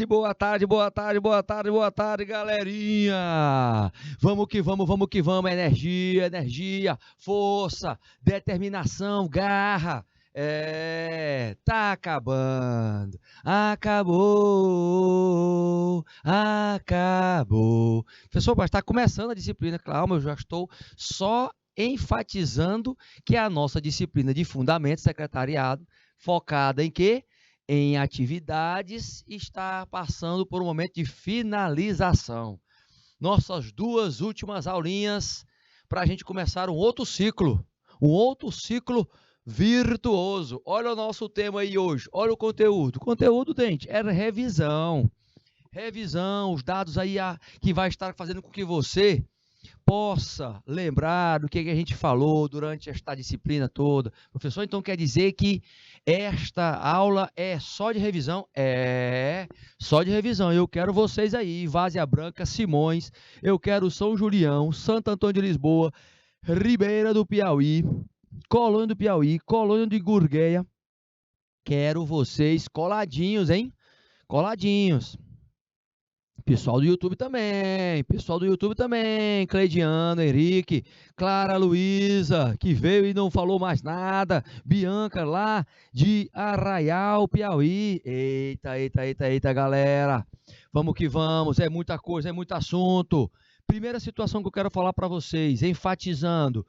boa tarde, boa tarde, boa tarde, boa tarde, galerinha! Vamos que vamos, energia, energia, força, determinação, garra. Tá acabando, acabou. Professor, mas está começando a disciplina, calma, eu já estou só enfatizando que a nossa disciplina de fundamentos, secretariado, focada em quê? Em atividades, está passando por um momento de finalização. Nossas duas últimas aulinhas para a gente começar um outro ciclo virtuoso. Olha o nosso tema aí hoje, olha o conteúdo. O conteúdo, gente, era revisão. Revisão, os dados aí que vai estar fazendo com que você possa lembrar do que a gente falou durante esta disciplina toda. Professor, então quer dizer que esta aula é só de revisão? É, só de revisão. Eu quero vocês aí, Várzea Branca, Simões, eu quero São Julião, Santo Antônio de Lisboa, Ribeira do Piauí, Colônia do Piauí, Colônia de Gurgueia. Quero vocês coladinhos, hein? Coladinhos. Pessoal do YouTube também, Cleidiano, Henrique, Clara Luísa, que veio e não falou mais nada, Bianca lá de Arraial, Piauí. Eita, galera, vamos que vamos, é muita coisa, é muito assunto. Primeira situação que eu quero falar para vocês, enfatizando,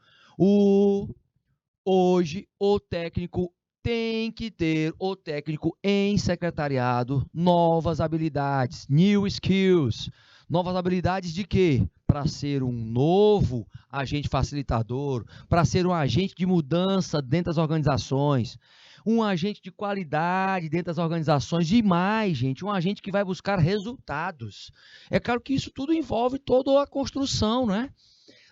hoje o técnico tem que ter, o técnico em secretariado, novas habilidades, new skills. Novas habilidades de quê? Para ser um novo agente facilitador, para ser um agente de mudança dentro das organizações, um agente de qualidade dentro das organizações e mais, gente, um agente que vai buscar resultados. É claro que isso tudo envolve toda a construção, né,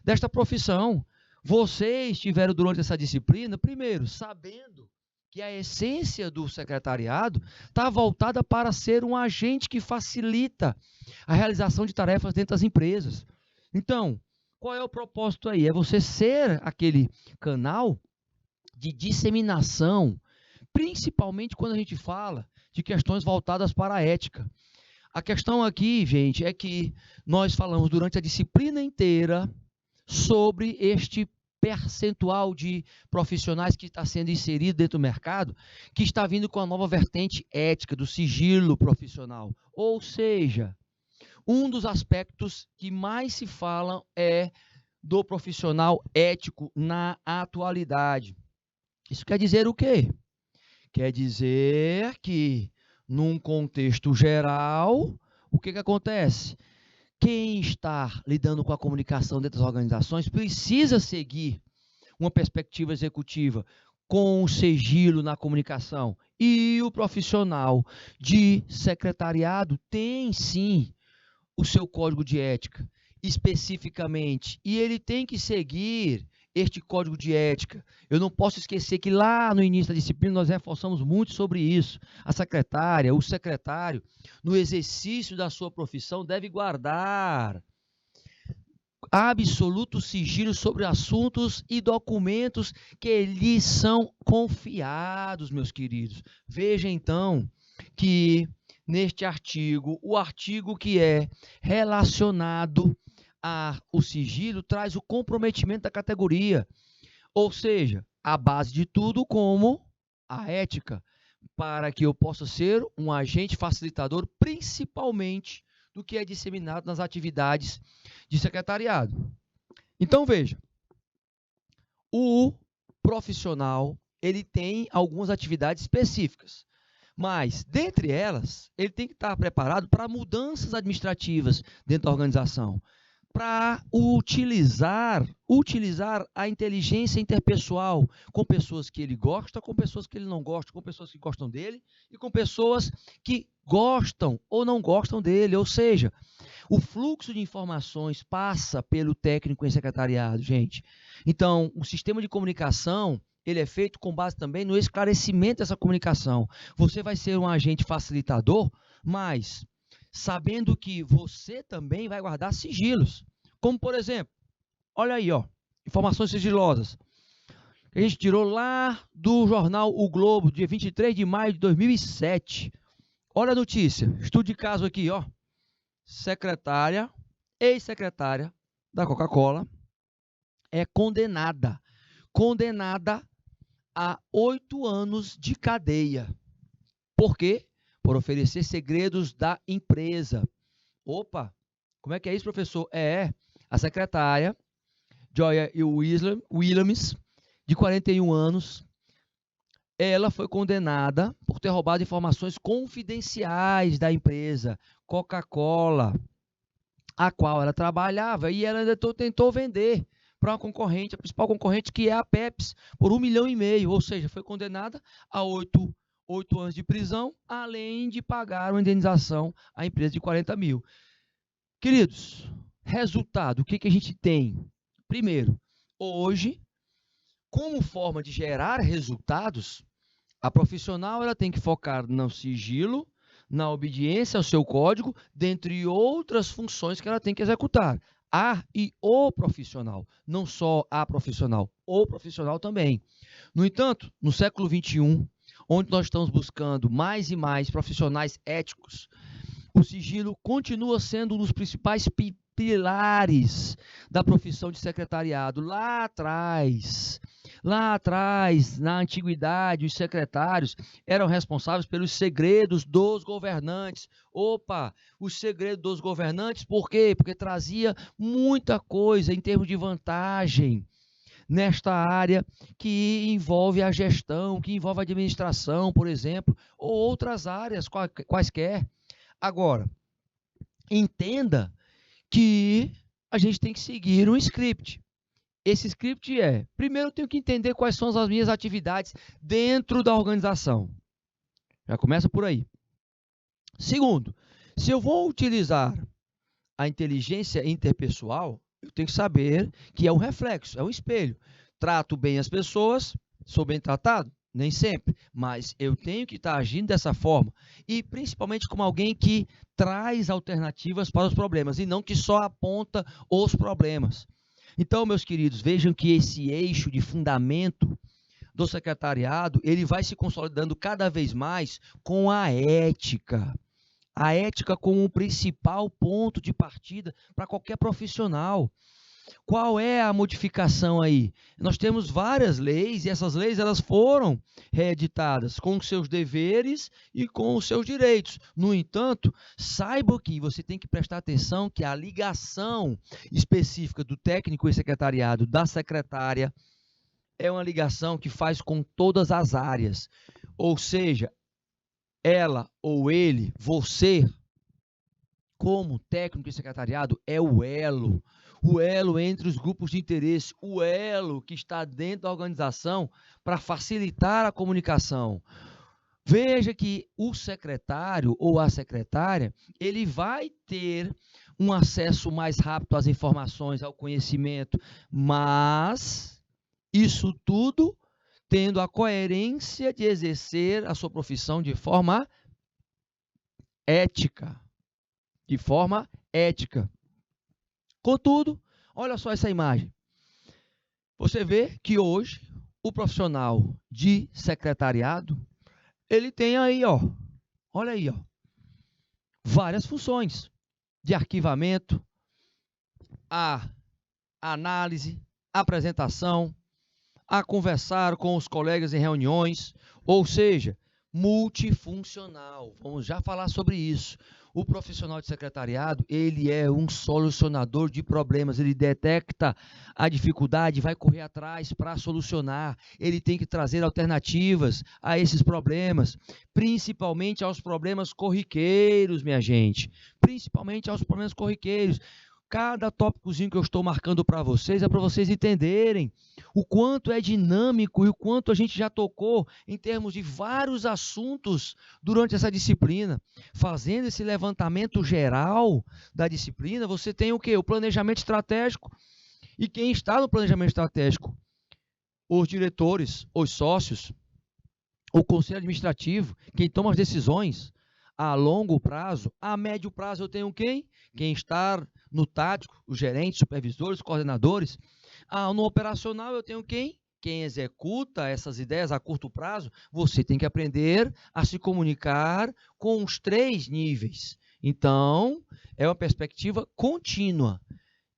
desta profissão. Vocês tiveram durante essa disciplina, primeiro, sabendo que a essência do secretariado está voltada para ser um agente que facilita a realização de tarefas dentro das empresas. Então, qual é o propósito aí? É você ser aquele canal de disseminação, principalmente quando a gente fala de questões voltadas para a ética. A questão aqui, gente, é que nós falamos durante a disciplina inteira sobre este percentual de profissionais que está sendo inserido dentro do mercado, que está vindo com a nova vertente ética do sigilo profissional. Ou seja, um dos aspectos que mais se falam é do profissional ético na atualidade. Isso quer dizer o quê? Quer dizer que, num contexto geral, o que acontece? Quem está lidando com a comunicação dentro das organizações precisa seguir uma perspectiva executiva com o sigilo na comunicação. E o profissional de secretariado tem, sim, o seu código de ética, especificamente. E ele tem que seguir este código de ética. Eu não posso esquecer que lá no início da disciplina nós reforçamos muito sobre isso. A secretária, o secretário, no exercício da sua profissão, deve guardar absoluto sigilo sobre assuntos e documentos que lhes são confiados, meus queridos. Veja então que neste artigo, o artigo que é relacionado ao sigilo traz o comprometimento da categoria, ou seja, a base de tudo como a ética, para que eu possa ser um agente facilitador, principalmente do que é disseminado nas atividades de secretariado. Então, veja, o profissional, ele tem algumas atividades específicas, mas, dentre elas, ele tem que estar preparado para mudanças administrativas dentro da organização, para utilizar a inteligência interpessoal com pessoas que ele gosta, com pessoas que ele não gosta, com pessoas que gostam dele e com pessoas que gostam ou não gostam dele. Ou seja, o fluxo de informações passa pelo técnico em secretariado, gente. Então, o sistema de comunicação, ele é feito com base também no esclarecimento dessa comunicação. Você vai ser um agente facilitador, mas sabendo que você também vai guardar sigilos. Como, por exemplo, olha aí, ó, informações sigilosas. Que a gente tirou lá do jornal O Globo, dia 23 de maio de 2007. Olha a notícia, estudo de caso aqui, ó. Secretária, ex-secretária da Coca-Cola é condenada a 8 anos de cadeia. Por quê? Por oferecer segredos da empresa. Opa, como é que é isso, professor? A secretária Joy Williams, de 41 anos, ela foi condenada por ter roubado informações confidenciais da empresa Coca-Cola, a qual ela trabalhava, e ela ainda tentou vender para uma concorrente, a principal concorrente, que é a Pepsi, por 1,5 milhão, ou seja, foi condenada a 8 anos de prisão, além de pagar uma indenização à empresa de 40 mil. Queridos, resultado, o que a gente tem? Primeiro, hoje, como forma de gerar resultados, a profissional ela tem que focar no sigilo, na obediência ao seu código, dentre outras funções que ela tem que executar. A e o profissional, não só a profissional, o profissional também. No entanto, no século XXI, onde nós estamos buscando mais e mais profissionais éticos, o sigilo continua sendo um dos principais pilares da profissão de secretariado. Lá atrás, na antiguidade, os secretários eram responsáveis pelos segredos dos governantes. Opa, os segredos dos governantes, por quê? Porque trazia muita coisa em termos de vantagem nesta área que envolve a gestão, que envolve a administração, por exemplo, ou outras áreas quaisquer. Agora, entenda que a gente tem que seguir um script. Esse script primeiro eu tenho que entender quais são as minhas atividades dentro da organização. Já começa por aí. Segundo, se eu vou utilizar a inteligência interpessoal, eu tenho que saber que é um reflexo, é um espelho. Trato bem as pessoas, sou bem tratado? Nem sempre, mas eu tenho que estar agindo dessa forma, e principalmente como alguém que traz alternativas para os problemas, e não que só aponta os problemas. Então, meus queridos, vejam que esse eixo de fundamento do secretariado, ele vai se consolidando cada vez mais com a ética. A ética como o principal ponto de partida para qualquer profissional. Qual é a modificação aí? Nós temos várias leis, e essas leis elas foram reeditadas com os seus deveres e com os seus direitos. No entanto, saiba que você tem que prestar atenção que a ligação específica do técnico e secretariado, da secretária, é uma ligação que faz com todas as áreas. Ou seja, ela ou ele, você, como técnico e secretariado, é o elo entre os grupos de interesse, o elo que está dentro da organização para facilitar a comunicação. Veja que o secretário ou a secretária, ele vai ter um acesso mais rápido às informações, ao conhecimento, mas isso tudo tendo a coerência de exercer a sua profissão de forma ética. De forma ética. Contudo, olha só essa imagem. Você vê que hoje o profissional de secretariado, ele tem aí, olha aí, várias funções de arquivamento, a análise, apresentação, a conversar com os colegas em reuniões, ou seja, multifuncional. Vamos já falar sobre isso. O profissional de secretariado, ele é um solucionador de problemas, ele detecta a dificuldade, vai correr atrás para solucionar, ele tem que trazer alternativas a esses problemas, principalmente aos problemas corriqueiros, minha gente, principalmente aos problemas corriqueiros. Cada tópicozinho que eu estou marcando para vocês é para vocês entenderem o quanto é dinâmico e o quanto a gente já tocou em termos de vários assuntos durante essa disciplina. Fazendo esse levantamento geral da disciplina, você tem o quê? O planejamento estratégico. E quem está no planejamento estratégico? Os diretores, os sócios, o conselho administrativo, quem toma as decisões a longo prazo. A médio prazo eu tenho quem? Quem está no tático, os gerentes, supervisores, coordenadores. No operacional eu tenho quem? quem executa essas ideias a curto prazo, você tem que aprender a se comunicar com os 3 níveis. Então, é uma perspectiva contínua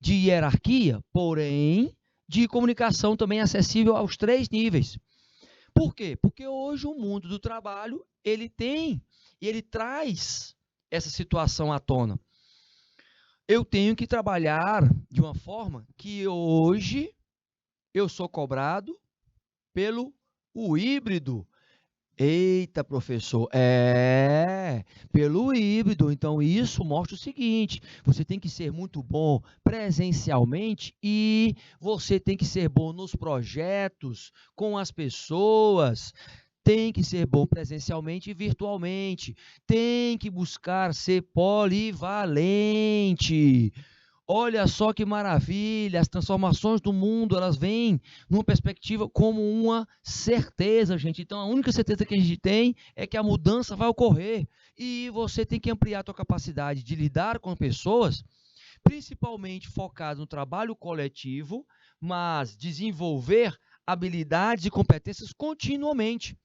de hierarquia, porém, de comunicação também acessível aos 3 níveis. Por quê? Porque hoje o mundo do trabalho, ele traz essa situação à tona. Eu tenho que trabalhar de uma forma que hoje eu sou cobrado pelo híbrido. Eita, professor, pelo híbrido. Então, isso mostra o seguinte, você tem que ser muito bom presencialmente e você tem que ser bom nos projetos, com as pessoas, tem que ser bom presencialmente e virtualmente, tem que buscar ser polivalente. Olha só que maravilha, as transformações do mundo, elas vêm numa perspectiva como uma certeza, gente. Então, a única certeza que a gente tem é que a mudança vai ocorrer. E você tem que ampliar a sua capacidade de lidar com pessoas, principalmente focado no trabalho coletivo, mas desenvolver habilidades e competências continuamente.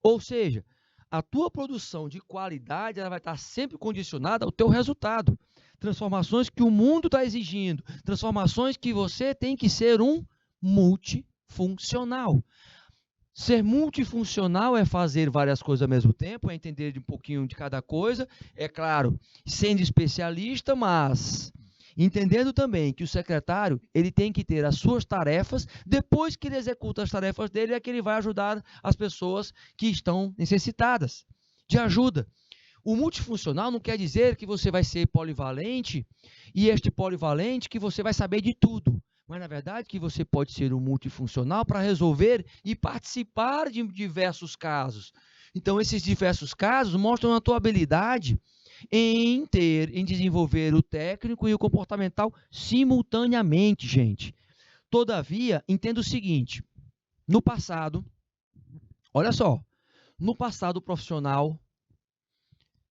Ou seja, a tua produção de qualidade ela vai estar sempre condicionada ao teu resultado. Transformações que o mundo está exigindo, transformações que você tem que ser um multifuncional. Ser multifuncional é fazer várias coisas ao mesmo tempo, é entender um pouquinho de cada coisa, é claro, sendo especialista, mas entendendo também que o secretário ele tem que ter as suas tarefas, depois que ele executa as tarefas dele, é que ele vai ajudar as pessoas que estão necessitadas de ajuda. O multifuncional não quer dizer que você vai ser polivalente e este polivalente que você vai saber de tudo. Mas, na verdade, que você pode ser um multifuncional para resolver e participar de diversos casos. Então, esses diversos casos mostram a tua habilidade em desenvolver o técnico e o comportamental simultaneamente, gente. Todavia, entenda o seguinte, no passado, olha só, no passado o profissional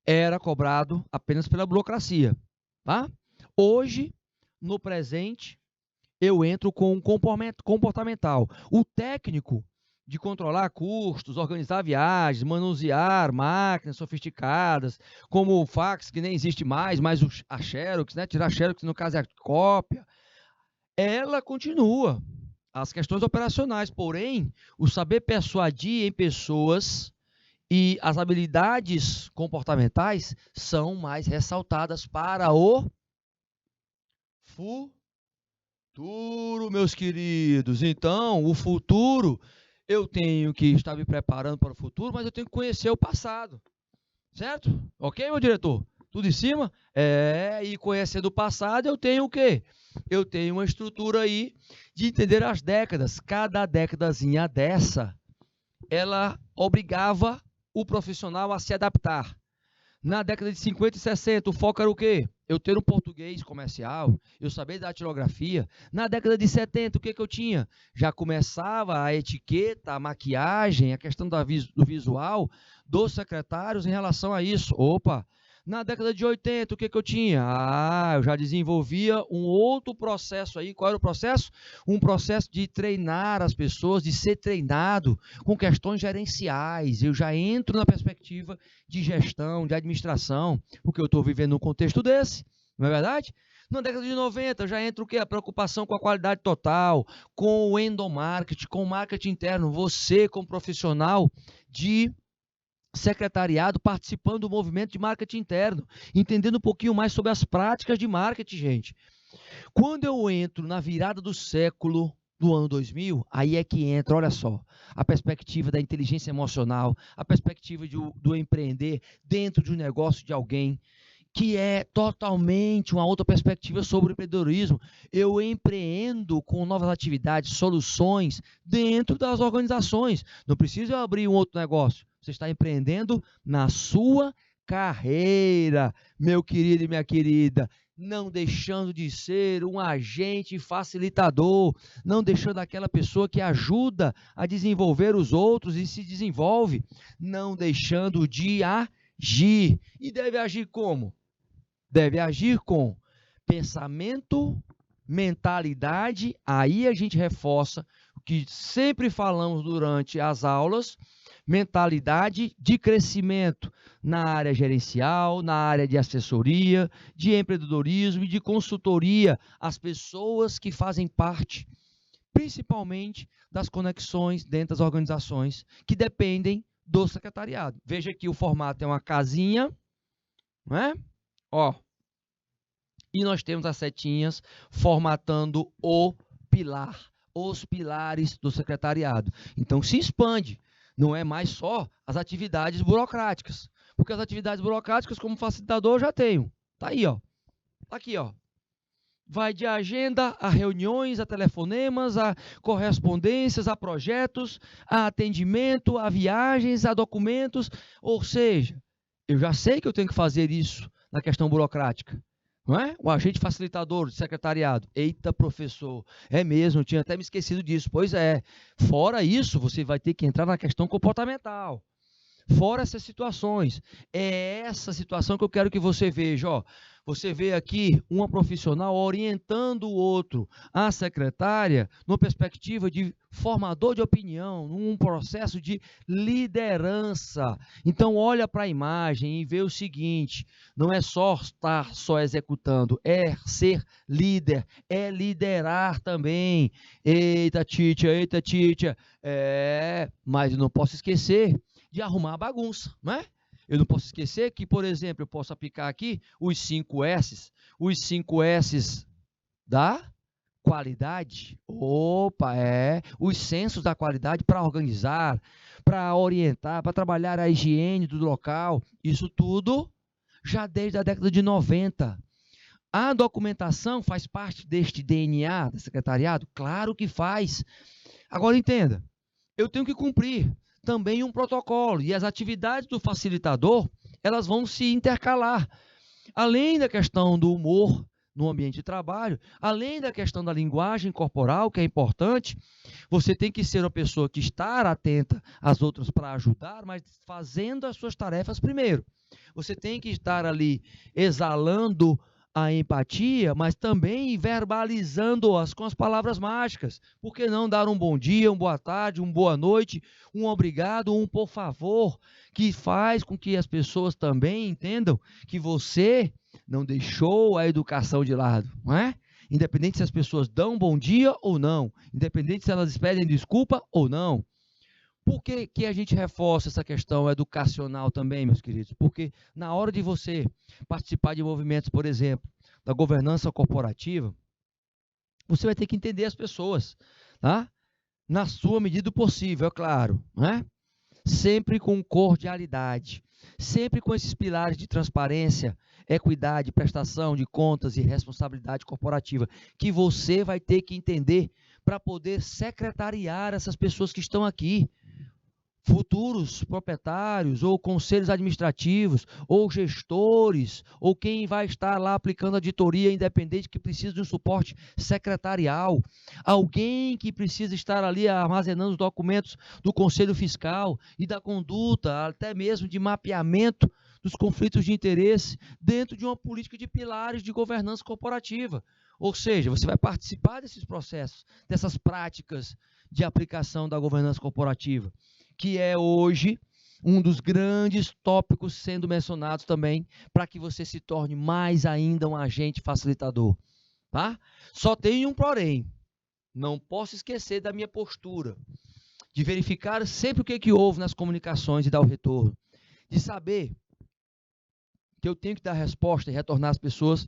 era cobrado apenas pela burocracia, tá? Hoje, no presente, eu entro com um comportamental. O técnico de controlar custos, organizar viagens, manusear máquinas sofisticadas, como o fax, que nem existe mais, mas a Xerox, né? Tirar a Xerox, no caso é a cópia, ela continua. As questões operacionais, porém, o saber persuadir em pessoas e as habilidades comportamentais são mais ressaltadas para o futuro, meus queridos. Então, o futuro, eu tenho que estar me preparando para o futuro, mas eu tenho que conhecer o passado. Certo? Ok, meu diretor? Tudo em cima? E conhecendo o passado, eu tenho o quê? Eu tenho uma estrutura aí de entender as décadas. Cada décadazinha dessa, ela obrigava o profissional a se adaptar. Na década de 50 e 60, o foco era o quê? Eu ter um português comercial, eu saber da datilografia. Na década de 70, o que eu tinha? Já começava a etiqueta, a maquiagem, a questão do visual dos secretários em relação a isso. Opa! Na década de 80, o que eu tinha? Eu já desenvolvia um outro processo aí. Qual era o processo? Um processo de treinar as pessoas, de ser treinado com questões gerenciais. Eu já entro na perspectiva de gestão, de administração, porque eu estou vivendo num contexto desse, não é verdade? Na década de 90, já entra o quê? A preocupação com a qualidade total, com o endomarketing, com o marketing interno. Você, como profissional de secretariado, participando do movimento de marketing interno, entendendo um pouquinho mais sobre as práticas de marketing, gente. Quando eu entro na virada do século do ano 2000, aí é que entra, olha só, a perspectiva da inteligência emocional, a perspectiva do empreender dentro de um negócio de alguém, que é totalmente uma outra perspectiva sobre o empreendedorismo. Eu empreendo com novas atividades, soluções dentro das organizações. Não precisa abrir um outro negócio. Você está empreendendo na sua carreira, meu querido e minha querida, não deixando de ser um agente facilitador, não deixando aquela pessoa que ajuda a desenvolver os outros e se desenvolve, não deixando de agir. E deve agir como? Deve agir com pensamento, mentalidade, aí a gente reforça o que sempre falamos durante as aulas, mentalidade de crescimento na área gerencial, na área de assessoria, de empreendedorismo e de consultoria às pessoas que fazem parte, principalmente das conexões dentro das organizações que dependem do secretariado. Veja que o formato é uma casinha, não é? Ó, e nós temos as setinhas formatando o pilar, os pilares do secretariado. Então, se expande. Não é mais só as atividades burocráticas. Porque as atividades burocráticas, como facilitador, eu já tenho. Está aí, ó. Tá aqui, ó. Vai de agenda a reuniões, a telefonemas, a correspondências, a projetos, a atendimento, a viagens, a documentos. Ou seja, eu já sei que eu tenho que fazer isso na questão burocrática. Não é? O agente facilitador de secretariado. Eita, professor, é mesmo, eu tinha até me esquecido disso. Pois é, fora isso, você vai ter que entrar na questão comportamental. Fora essas situações. É essa situação que eu quero que você veja. Ó. Você vê aqui uma profissional orientando o outro, a secretária, numa perspectiva de formador de opinião, num processo de liderança. Então, olha para a imagem e vê o seguinte, não é só estar só executando, é ser líder, é liderar também. Eita, Titia, mas eu não posso esquecer de arrumar a bagunça, não é? Eu não posso esquecer que, por exemplo, eu posso aplicar aqui os 5 S's. Os 5 S's da qualidade. Opa, os sensos da qualidade para organizar, para orientar, para trabalhar a higiene do local. Isso tudo já desde a década de 90. A documentação faz parte deste DNA do secretariado? Claro que faz. Agora entenda, eu tenho que cumprir também um protocolo, e as atividades do facilitador, elas vão se intercalar. Além da questão do humor no ambiente de trabalho, além da questão da linguagem corporal, que é importante, você tem que ser uma pessoa que está atenta às outras para ajudar, mas fazendo as suas tarefas primeiro. Você tem que estar ali exalando a empatia, mas também verbalizando-as com as palavras mágicas. Por que não dar um bom dia, uma boa tarde, uma boa noite, um obrigado, um por favor, que faz com que as pessoas também entendam que você não deixou a educação de lado, não é? Independente se as pessoas dão um bom dia ou não, independente se elas pedem desculpa ou não. Por que que a gente reforça essa questão educacional também, meus queridos? Porque na hora de você participar de movimentos, por exemplo, da governança corporativa, você vai ter que entender as pessoas, tá? Na sua medida do possível, é claro, né? Sempre com cordialidade, sempre com esses pilares de transparência, equidade, prestação de contas e responsabilidade corporativa, que você vai ter que entender para poder secretariar essas pessoas que estão aqui. Futuros proprietários, ou conselhos administrativos, ou gestores, ou quem vai estar lá aplicando auditoria independente que precisa de um suporte secretarial, alguém que precisa estar ali armazenando os documentos do Conselho Fiscal e da conduta, até mesmo de mapeamento dos conflitos de interesse dentro de uma política de pilares de governança corporativa. Ou seja, você vai participar desses processos, dessas práticas de aplicação da governança corporativa, que é hoje um dos grandes tópicos sendo mencionados também, para que você se torne mais ainda um agente facilitador. Tá? Só tem um porém, não posso esquecer da minha postura, de verificar sempre o que houve nas comunicações e dar o retorno, de saber que eu tenho que dar resposta e retornar às pessoas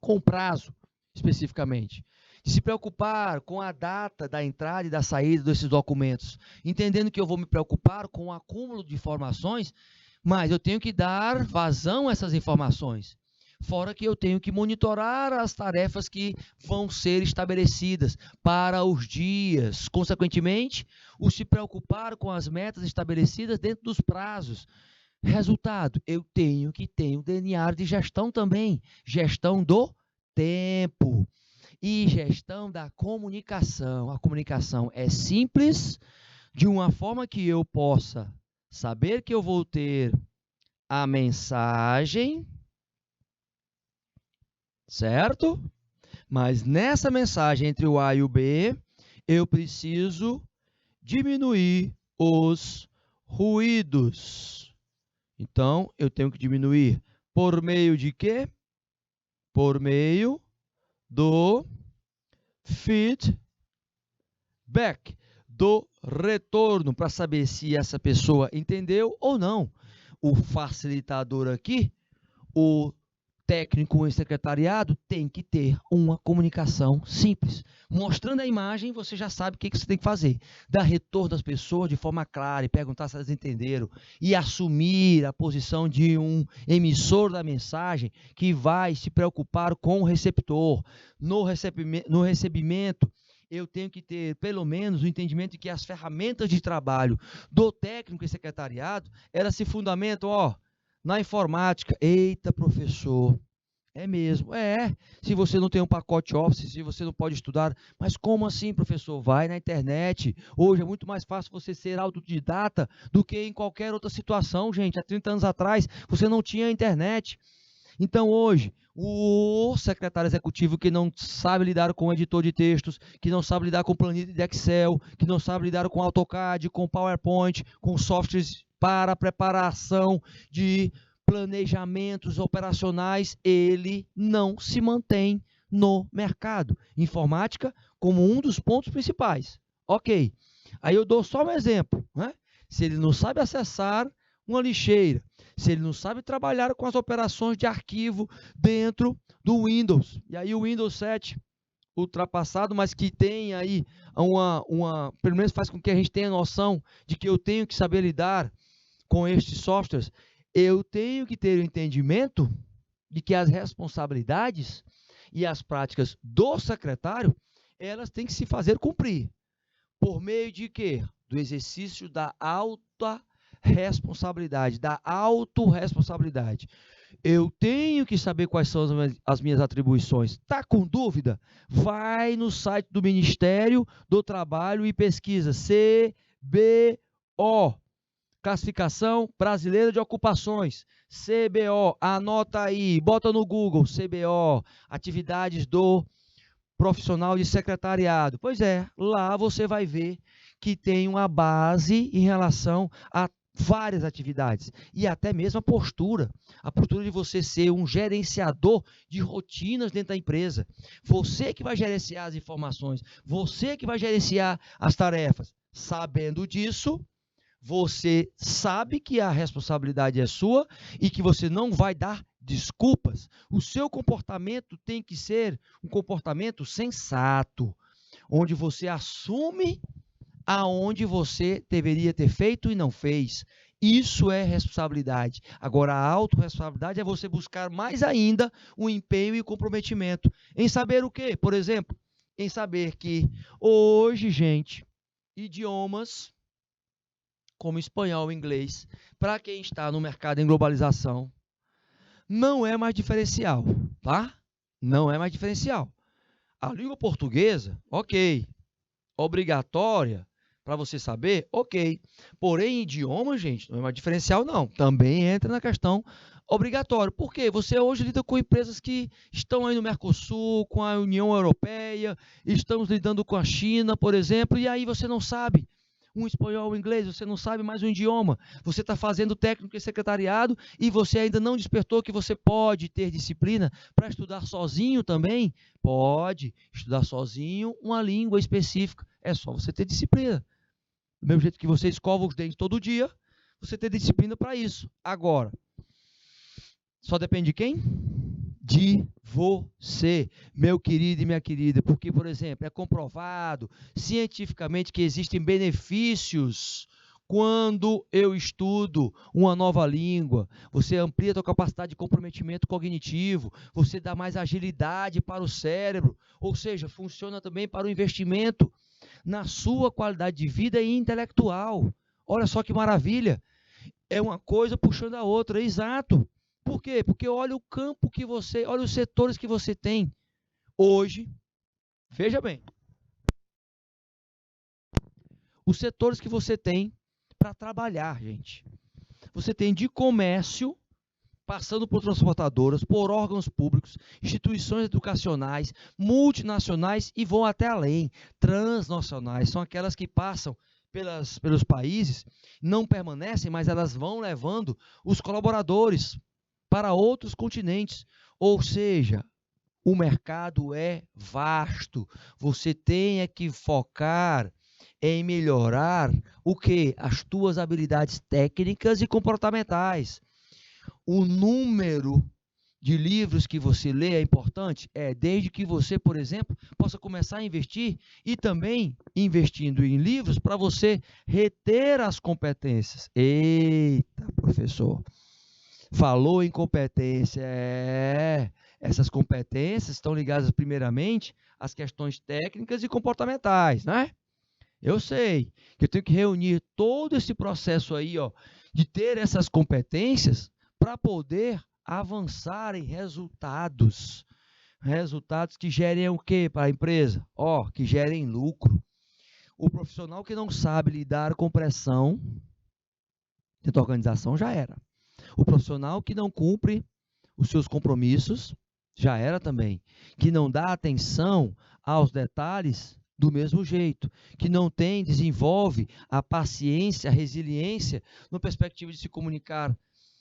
com prazo, especificamente. De se preocupar com a data da entrada e da saída desses documentos, entendendo que eu vou me preocupar com o acúmulo de informações, mas eu tenho que dar vazão a essas informações. Fora que eu tenho que monitorar as tarefas que vão ser estabelecidas para os dias. Consequentemente, o se preocupar com as metas estabelecidas dentro dos prazos. Resultado, eu tenho que ter um DNA de gestão também. Gestão do tempo. E gestão da comunicação. A comunicação é simples, de uma forma que eu possa saber que eu vou ter a mensagem, certo? Mas nessa mensagem entre o A e o B, eu preciso diminuir os ruídos. Então, eu tenho que diminuir por meio de quê? Por meio do feedback, do retorno, para saber se essa pessoa entendeu ou não. O facilitador aqui, o técnico em secretariado, tem que ter uma comunicação simples. Mostrando a imagem, você já sabe o que você tem que fazer. Dar retorno às pessoas de forma clara e perguntar se elas entenderam. E assumir a posição de um emissor da mensagem que vai se preocupar com o receptor. No recebimento, eu tenho que ter, pelo menos, o entendimento de que as ferramentas de trabalho do técnico em secretariado, elas se fundamentam, na informática. Eita, professor, é mesmo, se você não tem um pacote Office, se você não pode estudar, mas como assim, professor? Vai na internet, hoje é muito mais fácil você ser autodidata do que em qualquer outra situação, gente. Há 30 anos atrás, você não tinha internet. Então, hoje, o secretário executivo que não sabe lidar com o editor de textos, que não sabe lidar com planilha de Excel, que não sabe lidar com AutoCAD, com PowerPoint, com softwares para preparação de planejamentos operacionais, ele não se mantém no mercado. Informática como um dos pontos principais. Ok. Aí eu dou só um exemplo, né? Se ele não sabe acessar uma lixeira, se ele não sabe trabalhar com as operações de arquivo dentro do Windows, e aí o Windows 7 ultrapassado, mas que tem aí pelo menos faz com que a gente tenha noção de que eu tenho que saber lidar com estes softwares, eu tenho que ter o entendimento de que as responsabilidades e as práticas do secretário, elas têm que se fazer cumprir. Por meio de quê? Do exercício da responsabilidade, da autorresponsabilidade. Eu tenho que saber quais são as minhas atribuições. Está com dúvida? Vai no site do Ministério do Trabalho e pesquisa CBO, Classificação Brasileira de Ocupações, CBO, anota aí, bota no Google, CBO, atividades do profissional de secretariado. Pois é, lá você vai ver que tem uma base em relação a várias atividades e até mesmo a postura de você ser um gerenciador de rotinas dentro da empresa. Você que vai gerenciar as informações, você que vai gerenciar as tarefas. Sabendo disso, você sabe que a responsabilidade é sua e que você não vai dar desculpas. O seu comportamento tem que ser um comportamento sensato, onde você assume aonde você deveria ter feito e não fez. Isso é responsabilidade. Agora, a autorresponsabilidade é você buscar mais ainda o empenho e o comprometimento. Em saber o quê? Por exemplo, em saber que hoje, gente, idiomas como espanhol e inglês, para quem está no mercado em globalização, não é mais diferencial, tá? Não é mais diferencial. A língua portuguesa, ok. Obrigatória, para você saber, ok. Porém, idioma, gente, não é mais diferencial, não. Também entra na questão obrigatória. Por quê? Você hoje lida com empresas que estão aí no Mercosul, com a União Europeia, estamos lidando com a China, por exemplo, e aí você não sabe um espanhol, um inglês, você não sabe mais um idioma, você está fazendo técnico em secretariado e você ainda não despertou que você pode ter disciplina para estudar sozinho também? Pode estudar sozinho uma língua específica, é só você ter disciplina. Do mesmo jeito que você escova os dentes todo dia, você ter disciplina para isso. Agora, só depende de quem? De você, meu querido e minha querida, porque, por exemplo, é comprovado cientificamente que existem benefícios quando eu estudo uma nova língua. Você amplia a sua capacidade de comprometimento cognitivo, você dá mais agilidade para o cérebro, ou seja, funciona também para o investimento na sua qualidade de vida e intelectual. Olha só que maravilha, é uma coisa puxando a outra, exato. Por quê? Porque olha o campo que você, olha os setores que você tem hoje. Veja bem, os setores que você tem para trabalhar, gente. Você tem de comércio, passando por transportadoras, por órgãos públicos, instituições educacionais, multinacionais e vão até além. Transnacionais são aquelas que passam pelos países, não permanecem, mas elas vão levando os colaboradores para outros continentes. Ou seja, o mercado é vasto. Você tem que focar em melhorar o quê? As tuas habilidades técnicas e comportamentais. O número de livros que você lê é importante? Desde que você, por exemplo, possa começar a investir e também investindo em livros para você reter as competências. Eita, professor, falou em competência, essas competências estão ligadas primeiramente às questões técnicas e comportamentais, né? Eu sei que eu tenho que reunir todo esse processo aí, ó, de ter essas competências para poder avançar em resultados. Resultados que gerem o quê para a empresa? Que gerem lucro. O profissional que não sabe lidar com pressão dentro da organização já era. O profissional que não cumpre os seus compromissos já era também. Que não dá atenção aos detalhes do mesmo jeito, que não desenvolve a paciência, a resiliência, na perspectiva de se comunicar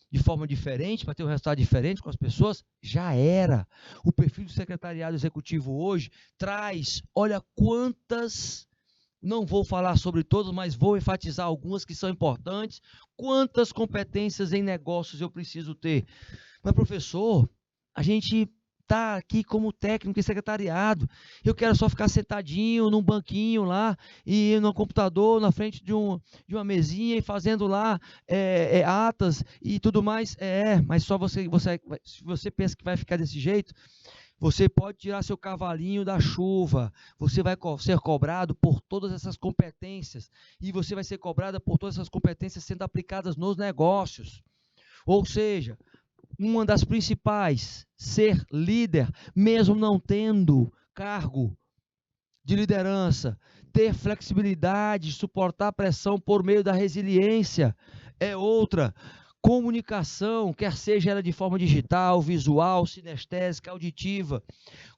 de forma diferente, para ter um resultado diferente com as pessoas, já era. O perfil do secretariado executivo hoje traz, olha quantas, não vou falar sobre todas, mas vou enfatizar algumas que são importantes, quantas competências em negócios eu preciso ter. Mas, professor, a gente está aqui como técnico em secretariado, eu quero só ficar sentadinho num banquinho lá, e no computador, na frente de uma mesinha, e fazendo lá atas e tudo mais. Mas só se você pensa que vai ficar desse jeito, você pode tirar seu cavalinho da chuva, você vai ser cobrado por todas essas competências, e você vai ser cobrada por todas essas competências sendo aplicadas nos negócios. Ou seja, uma das principais, ser líder, mesmo não tendo cargo de liderança, ter flexibilidade, suportar pressão por meio da resiliência, é outra. Comunicação, quer seja ela de forma digital, visual, sinestésica, auditiva,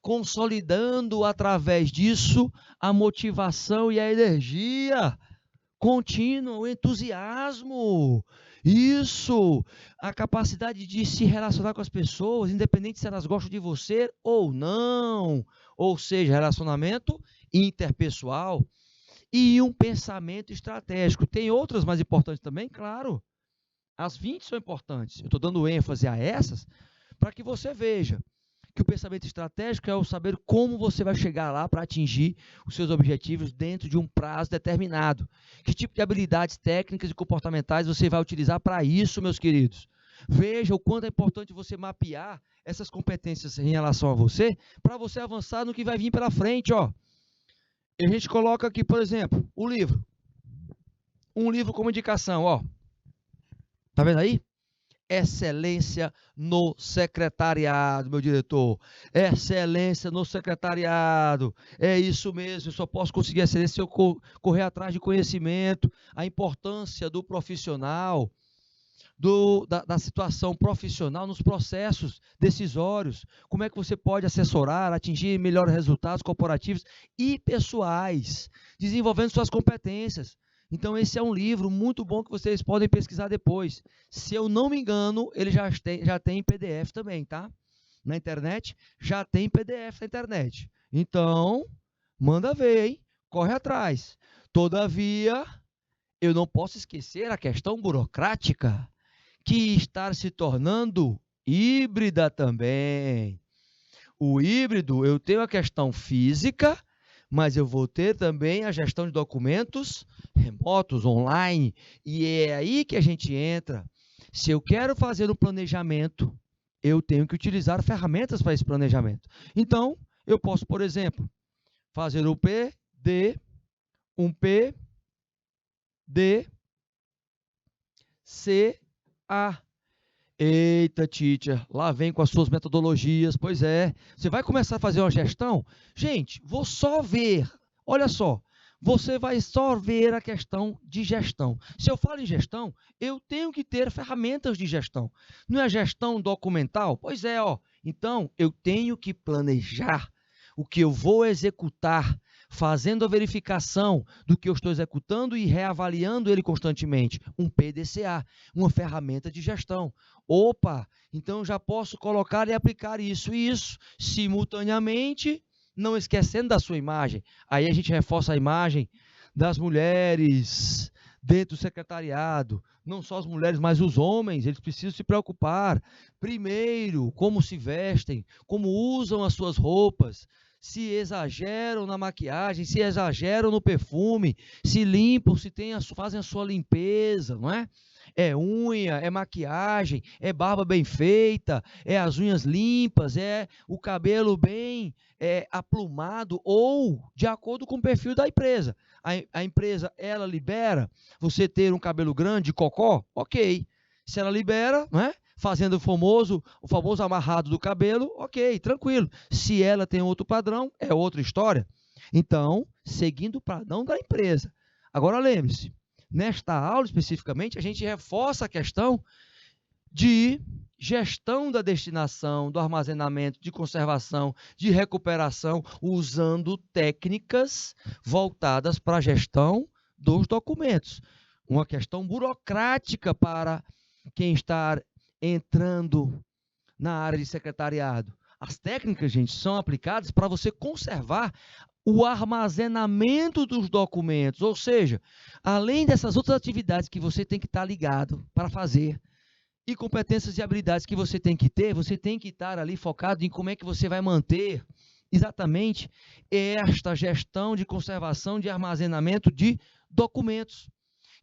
consolidando através disso a motivação e a energia contínua, o entusiasmo. Isso, a capacidade de se relacionar com as pessoas, independente se elas gostam de você ou não, ou seja, relacionamento interpessoal e um pensamento estratégico. Tem outras mais importantes também, claro, as 20 são importantes, eu estou dando ênfase a essas para que você veja que o pensamento estratégico é o saber como você vai chegar lá para atingir os seus objetivos dentro de um prazo determinado. Que tipo de habilidades técnicas e comportamentais você vai utilizar para isso, meus queridos? Veja o quanto é importante você mapear essas competências em relação a você, para você avançar no que vai vir pela frente, ó. E a gente coloca aqui, por exemplo, o livro. Um livro como indicação, ó. Tá vendo aí? Excelência no secretariado, meu diretor. Excelência no secretariado. É isso mesmo, eu só posso conseguir excelência se eu correr atrás de conhecimento, a importância do profissional, da situação profissional nos processos decisórios. Como é que você pode assessorar, atingir melhores resultados corporativos e pessoais, desenvolvendo suas competências. Então, esse é um livro muito bom que vocês podem pesquisar depois. Se eu não me engano, ele já tem em PDF também, tá? Na internet, já tem PDF na internet. Então, manda ver, hein? Corre atrás. Todavia, eu não posso esquecer a questão burocrática, que está se tornando híbrida também. O híbrido, eu tenho a questão física, mas eu vou ter também a gestão de documentos remotos, online, e é aí que a gente entra. Se eu quero fazer um planejamento, eu tenho que utilizar ferramentas para esse planejamento. Então, eu posso, por exemplo, fazer um PDCA. Eita, teacher, lá vem com as suas metodologias. Pois é, você vai começar a fazer uma gestão? Gente, vou só ver, olha só, você vai só ver a questão de gestão. Se eu falo em gestão, eu tenho que ter ferramentas de gestão. Não é gestão documental? Pois é, ó. Então, eu tenho que planejar o que eu vou executar, fazendo a verificação do que eu estou executando e reavaliando ele constantemente. Um PDCA, uma ferramenta de gestão. Opa, então já posso colocar e aplicar isso e isso simultaneamente, não esquecendo da sua imagem. Aí a gente reforça a imagem das mulheres dentro do secretariado. Não só as mulheres, mas os homens, eles precisam se preocupar. Primeiro, como se vestem, como usam as suas roupas, se exageram na maquiagem, se exageram no perfume, se limpam, se fazem a sua limpeza, não é? É unha, é maquiagem, é barba bem feita, é as unhas limpas, é o cabelo bem aplumado ou de acordo com o perfil da empresa. A empresa, ela libera você ter um cabelo grande, cocó? Ok. Se ela libera, né? Fazendo o famoso amarrado do cabelo, ok, tranquilo. Se ela tem outro padrão, é outra história. Então, seguindo o padrão da empresa. Agora, lembre-se, nesta aula especificamente, a gente reforça a questão de gestão da destinação, do armazenamento, de conservação, de recuperação, usando técnicas voltadas para a gestão dos documentos. Uma questão burocrática para quem está entrando na área de secretariado. As técnicas, gente, são aplicadas para você conservar o armazenamento dos documentos, ou seja, além dessas outras atividades que você tem que estar ligado para fazer, e competências e habilidades que você tem que ter, você tem que estar ali focado em como é que você vai manter exatamente esta gestão de conservação, de armazenamento de documentos.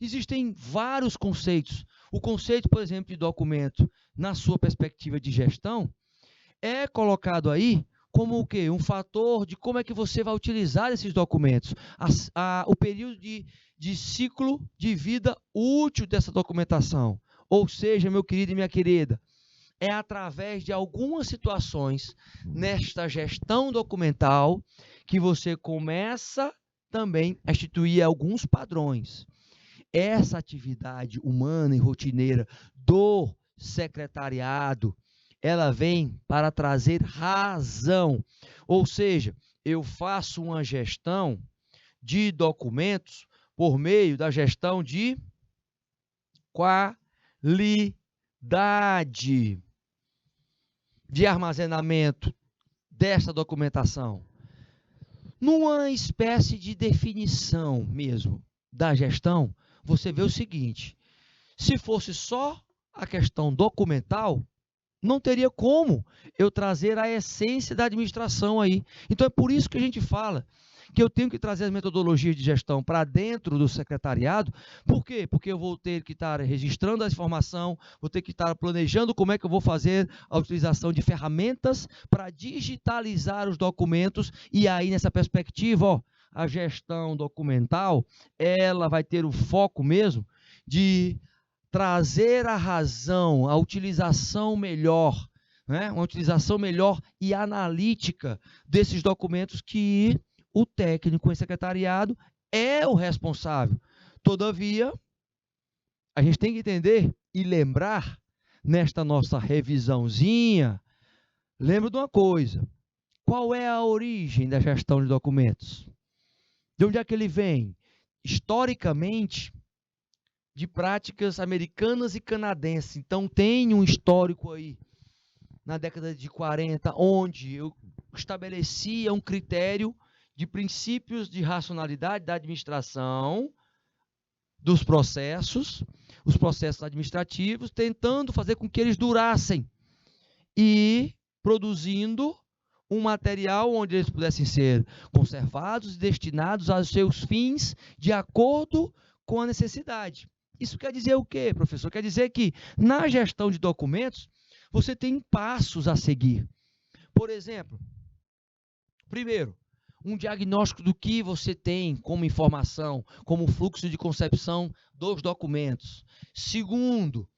Existem vários conceitos. O conceito, por exemplo, de documento, na sua perspectiva de gestão, é colocado aí como o quê? Um fator de como é que você vai utilizar esses documentos. O período de ciclo de vida útil dessa documentação. Ou seja, meu querido e minha querida, é através de algumas situações nesta gestão documental que você começa também a instituir alguns padrões. Essa atividade humana e rotineira do secretariado, ela vem para trazer razão. Ou seja, eu faço uma gestão de documentos por meio da gestão de qualidade de armazenamento dessa documentação. Numa espécie de definição mesmo da gestão, você vê o seguinte: se fosse só a questão documental, não teria como eu trazer a essência da administração aí. Então é por isso que a gente fala que eu tenho que trazer as metodologias de gestão para dentro do secretariado. Por quê? Porque eu vou ter que estar registrando a informação, vou ter que estar planejando como é que eu vou fazer a utilização de ferramentas para digitalizar os documentos. E aí, nessa perspectiva, ó, a gestão documental, ela vai ter o foco mesmo de trazer a razão, a utilização melhor, né? Uma utilização melhor e analítica desses documentos que o técnico em secretariado é o responsável. Todavia, a gente tem que entender e lembrar, nesta nossa revisãozinha, lembra de uma coisa: qual é a origem da gestão de documentos? De onde é que ele vem? Historicamente, de práticas americanas e canadenses. Então, tem um histórico aí, na década de 40, onde eu estabelecia um critério de princípios de racionalidade da administração dos processos, os processos administrativos, tentando fazer com que eles durassem e produzindo um material onde eles pudessem ser conservados e destinados aos seus fins de acordo com a necessidade. Isso quer dizer o quê, professor? Quer dizer que na gestão de documentos você tem passos a seguir. Por exemplo, primeiro, um diagnóstico do que você tem como informação, como fluxo de concepção dos documentos. Segundo,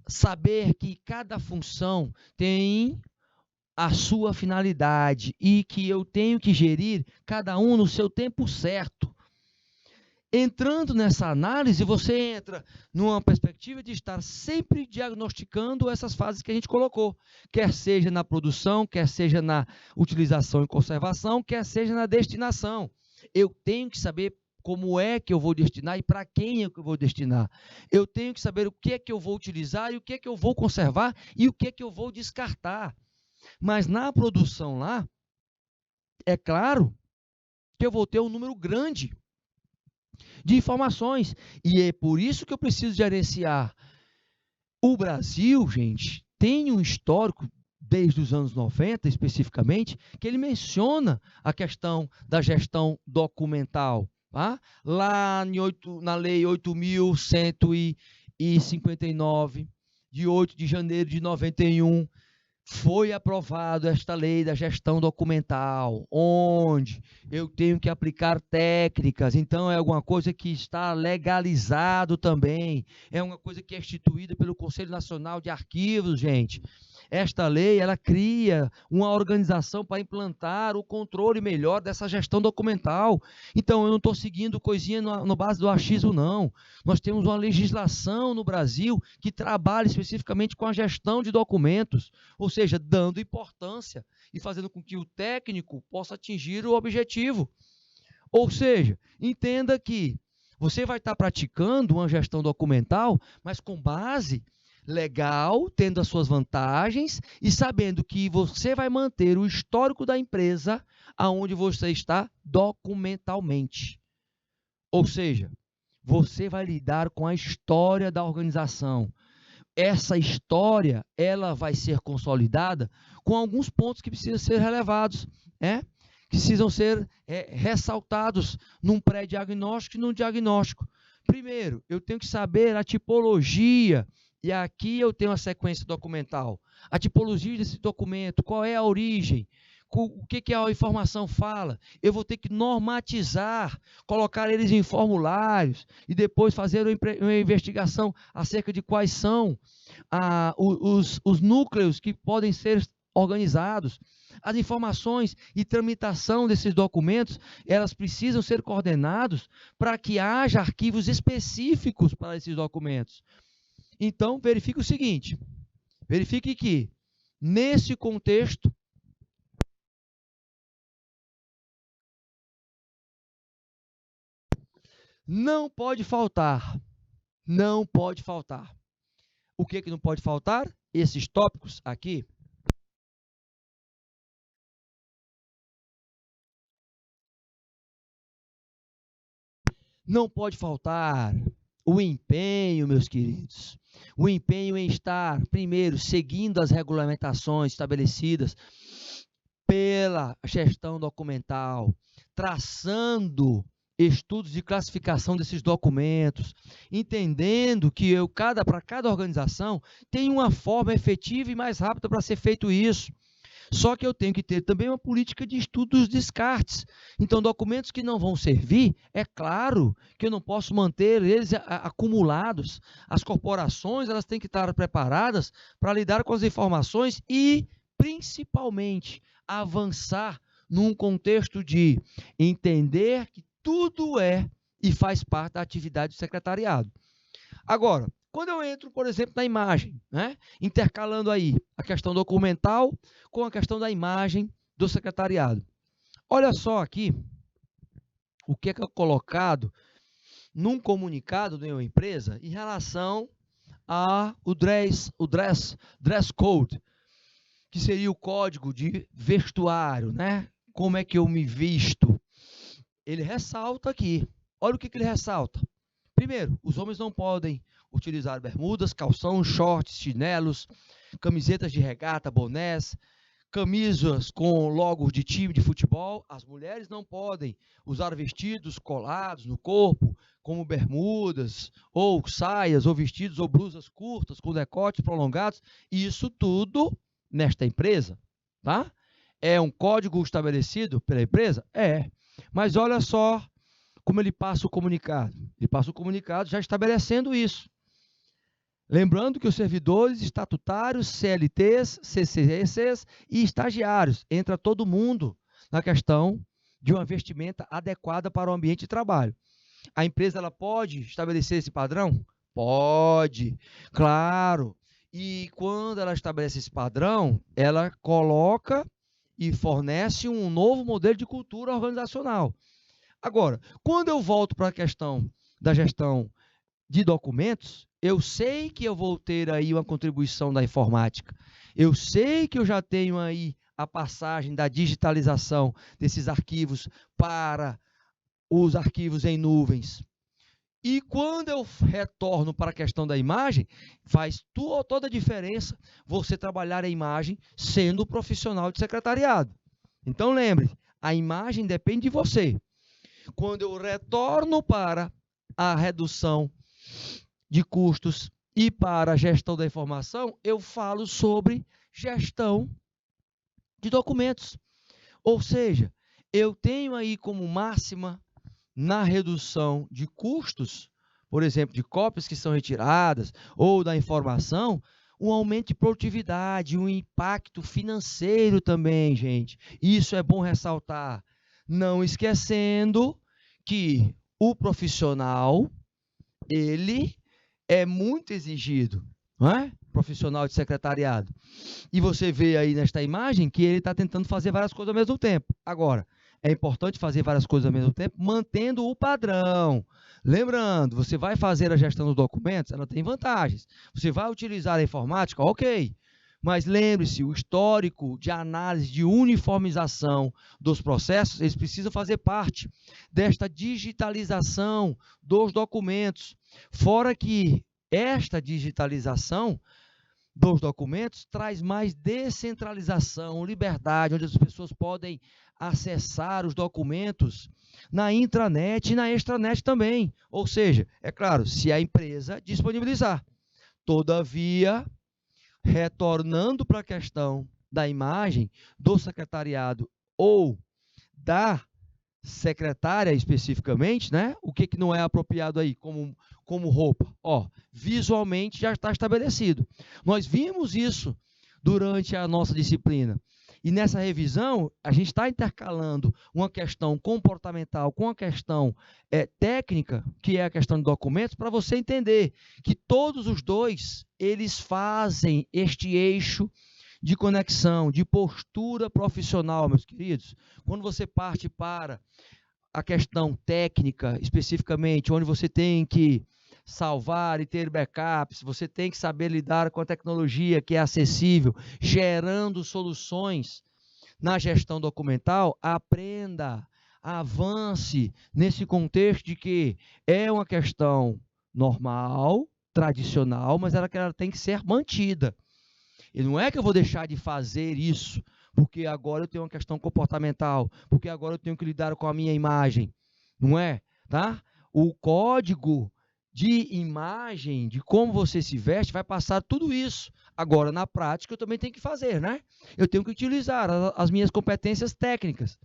saber que cada função tem a sua finalidade e que eu tenho que gerir cada um no seu tempo certo. Entrando nessa análise, você entra numa perspectiva de estar sempre diagnosticando essas fases que a gente colocou, quer seja na produção, quer seja na utilização e conservação, quer seja na destinação. Eu tenho que saber como é que eu vou destinar e para quem é que eu vou destinar. Eu tenho que saber o que é que eu vou utilizar e o que é que eu vou conservar e o que é que eu vou descartar. Mas na produção lá, é claro que eu vou ter um número grande de informações. E é por isso que eu preciso gerenciar. O Brasil, gente, tem um histórico, desde os anos 90 especificamente, que ele menciona a questão da gestão documental. Tá? Lá na Lei 8.159, de 8 de janeiro de 91, foi aprovado esta lei da gestão documental, onde eu tenho que aplicar técnicas, então é alguma coisa que está legalizado também, é uma coisa que é instituída pelo Conselho Nacional de Arquivos, gente. Esta lei, ela cria uma organização para implantar o controle melhor dessa gestão documental. Então, eu não estou seguindo coisinha no base do achismo, não. Nós temos uma legislação no Brasil que trabalha especificamente com a gestão de documentos, ou seja, dando importância e fazendo com que o técnico possa atingir o objetivo. Ou seja, entenda que você vai estar praticando uma gestão documental, mas com base legal, tendo as suas vantagens e sabendo que você vai manter o histórico da empresa aonde você está documentalmente. Ou seja, você vai lidar com a história da organização. Essa história, ela vai ser consolidada com alguns pontos que precisam ser relevados, que precisam ser ressaltados num pré-diagnóstico e num diagnóstico. Primeiro, eu tenho que saber a tipologia, e aqui eu tenho a sequência documental. A tipologia desse documento, qual é a origem, o que a informação fala. Eu vou ter que normatizar, colocar eles em formulários e depois fazer uma investigação acerca de quais são os núcleos que podem ser organizados. As informações e tramitação desses documentos, elas precisam ser coordenados para que haja arquivos específicos para esses documentos. Então, verifique o seguinte, verifique que, nesse contexto, não pode faltar. O que não pode faltar? Esses tópicos aqui. Não pode faltar o empenho, meus queridos. O empenho em estar, primeiro, seguindo as regulamentações estabelecidas pela gestão documental, traçando estudos de classificação desses documentos, entendendo que para cada organização tem uma forma efetiva e mais rápida para ser feito isso. Só que eu tenho que ter também uma política de estudo dos descartes. Então, documentos que não vão servir, é claro que eu não posso manter eles acumulados. As corporações, elas têm que estar preparadas para lidar com as informações e, principalmente, avançar num contexto de entender que tudo é e faz parte da atividade do secretariado. Agora, quando eu entro, por exemplo, na imagem, intercalando aí a questão documental com a questão da imagem do secretariado. Olha só aqui o que é colocado num comunicado de uma empresa em relação ao dress code, que seria o código de vestuário, Como é que eu me visto? Ele ressalta aqui. Olha o que ele ressalta. Primeiro, os homens não podem utilizar bermudas, calção, shorts, chinelos, camisetas de regata, bonés, camisas com logos de time de futebol. As mulheres não podem usar vestidos colados no corpo, como bermudas, ou saias, ou vestidos, ou blusas curtas, com decotes prolongados. Isso tudo nesta empresa, tá? É um código estabelecido pela empresa? É. Mas olha só como ele passa o comunicado. Ele passa o comunicado já estabelecendo isso. Lembrando que os servidores estatutários, CLTs, CCCs e estagiários, entra todo mundo na questão de uma vestimenta adequada para o ambiente de trabalho. A empresa ela pode estabelecer esse padrão? Pode, claro. E quando ela estabelece esse padrão, ela coloca e fornece um novo modelo de cultura organizacional. Agora, quando eu volto para a questão da gestão de documentos, eu sei que eu vou ter aí uma contribuição da informática. Eu sei que eu já tenho aí a passagem da digitalização desses arquivos para os arquivos em nuvens. E quando eu retorno para a questão da imagem, faz toda a diferença você trabalhar a imagem sendo profissional de secretariado. Então lembre, a imagem depende de você. Quando eu retorno para a redução de custos e para a gestão da informação, eu falo sobre gestão de documentos. Ou seja, eu tenho aí como máxima na redução de custos, por exemplo, de cópias que são retiradas ou da informação, um aumento de produtividade, um impacto financeiro também, gente. Isso é bom ressaltar. Não esquecendo que o profissional, ele é muito exigido, não é? Profissional de secretariado. E você vê aí nesta imagem que ele está tentando fazer várias coisas ao mesmo tempo. Agora, é importante fazer várias coisas ao mesmo tempo, mantendo o padrão. Lembrando, você vai fazer a gestão dos documentos, ela tem vantagens. Você vai utilizar a informática, ok. Mas lembre-se, o histórico de análise de uniformização dos processos, eles precisam fazer parte desta digitalização dos documentos. Fora que esta digitalização dos documentos traz mais descentralização, liberdade, onde as pessoas podem acessar os documentos na intranet e na extranet também. Ou seja, é claro, se a empresa disponibilizar. Todavia, retornando para a questão da imagem do secretariado ou da secretária especificamente, né? O que não é apropriado aí como roupa? Ó, visualmente já está estabelecido. Nós vimos isso durante a nossa disciplina. E nessa revisão, a gente está intercalando uma questão comportamental com a questão técnica, que é a questão de documentos, para você entender que todos os dois, eles fazem este eixo de conexão, de postura profissional, meus queridos. Quando você parte para a questão técnica, especificamente, onde você tem que salvar e ter backups, você tem que saber lidar com a tecnologia que é acessível, gerando soluções na gestão documental, aprenda, avance nesse contexto de que é uma questão normal, tradicional, mas ela tem que ser mantida. E não é que eu vou deixar de fazer isso, porque agora eu tenho uma questão comportamental, porque agora eu tenho que lidar com a minha imagem. Não é? Tá? O código de imagem, de como você se veste, vai passar tudo isso. Agora, na prática, eu também tenho que fazer, né? Eu tenho que utilizar as minhas competências técnicas.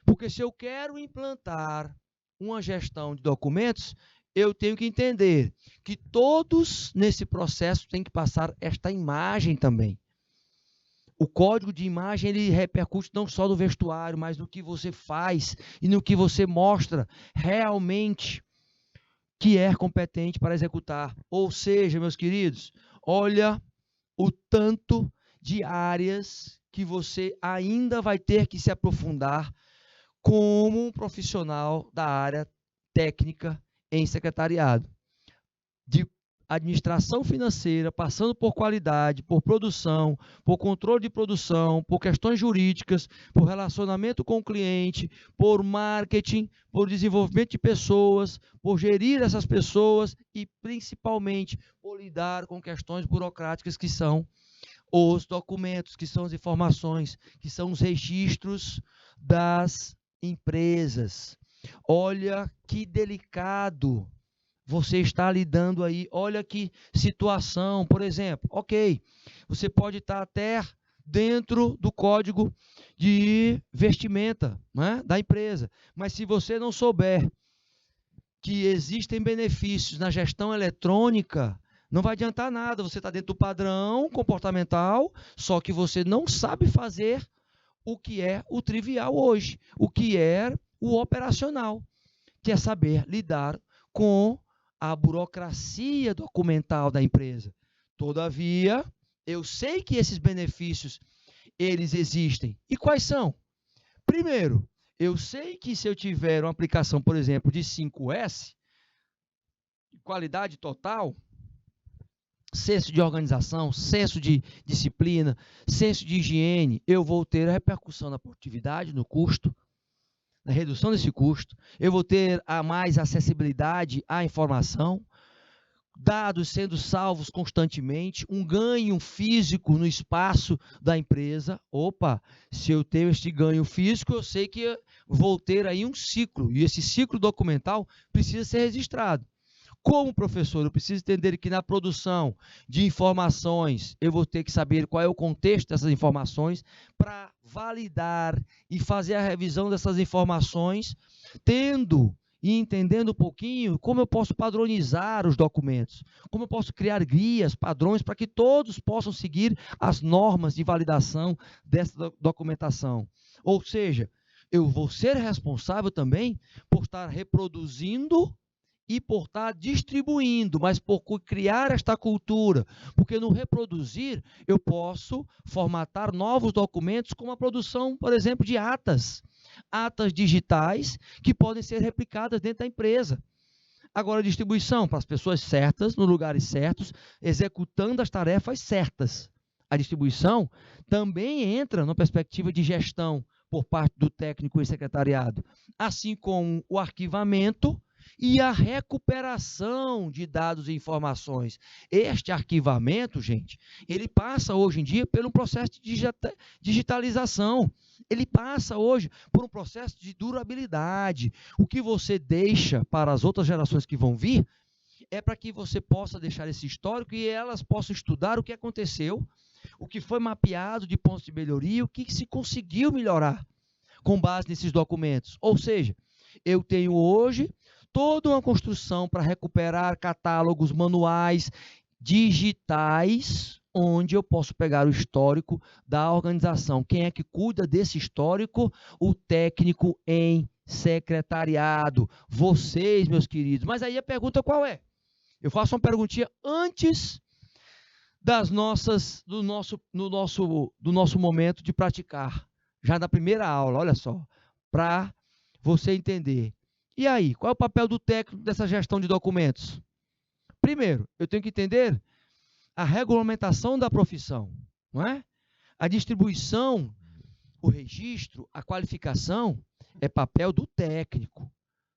Porque se eu quero implantar uma gestão de documentos, eu tenho que entender que todos nesse processo têm que passar esta imagem também. O código de imagem, ele repercute não só no vestuário, mas no que você faz e no que você mostra realmente que é competente para executar. Ou seja, meus queridos, olha o tanto de áreas que você ainda vai ter que se aprofundar como um profissional da área técnica em secretariado. De administração financeira, passando por qualidade, por produção, por controle de produção, por questões jurídicas, por relacionamento com o cliente, por marketing, por desenvolvimento de pessoas, por gerir essas pessoas e, principalmente, por lidar com questões burocráticas que são os documentos, que são as informações, que são os registros das empresas. Olha que delicado você está lidando aí, olha que situação, por exemplo, ok, você pode estar até dentro do código de vestimenta, né, da empresa, mas se você não souber que existem benefícios na gestão eletrônica Não vai adiantar nada, você está dentro do padrão comportamental, só que você não sabe fazer o que é o trivial hoje, o que é o operacional, que é saber lidar com a burocracia documental da empresa. Todavia, eu sei que esses benefícios, eles existem. E quais são? Primeiro, eu sei que se eu tiver uma aplicação, por exemplo, de 5S, qualidade total, senso de organização, senso de disciplina, senso de higiene, eu vou ter a repercussão na produtividade, no custo, na redução desse custo, eu vou ter a mais acessibilidade à informação, dados sendo salvos constantemente, um ganho físico no espaço da empresa. Opa, se eu tenho este ganho físico, eu sei que vou ter aí um ciclo, e esse ciclo documental precisa ser registrado. Como professor, eu preciso entender que na produção de informações, eu vou ter que saber qual é o contexto dessas informações para validar e fazer a revisão dessas informações, tendo e entendendo um pouquinho como eu posso padronizar os documentos, como eu posso criar guias, padrões, para que todos possam seguir as normas de validação dessa documentação. Ou seja, eu vou ser responsável também por estar reproduzindo e por estar distribuindo, mas por criar esta cultura, porque no reproduzir eu posso formatar novos documentos como a produção, por exemplo, de atas digitais que podem ser replicadas dentro da empresa. Agora, a distribuição para as pessoas certas, nos lugares certos, executando as tarefas certas. A distribuição também entra na perspectiva de gestão por parte do técnico e secretariado, assim como o arquivamento e a recuperação de dados e informações. Este arquivamento, gente, ele passa hoje em dia por um processo de digitalização. Ele passa hoje por um processo de durabilidade. O que você deixa para as outras gerações que vão vir é para que você possa deixar esse histórico e elas possam estudar o que aconteceu, o que foi mapeado de pontos de melhoria, o que se conseguiu melhorar com base nesses documentos. Ou seja, eu tenho hoje toda uma construção para recuperar catálogos, manuais digitais, onde eu posso pegar o histórico da organização. Quem é que cuida desse histórico? O técnico em secretariado. Vocês, meus queridos. Mas aí a pergunta qual é? Eu faço uma perguntinha antes do nosso momento de praticar. Já na primeira aula, olha só, para você entender. E aí, qual é o papel do técnico dessa gestão de documentos? Primeiro, eu tenho que entender a regulamentação da profissão, não é? A distribuição, o registro, a qualificação é papel do técnico,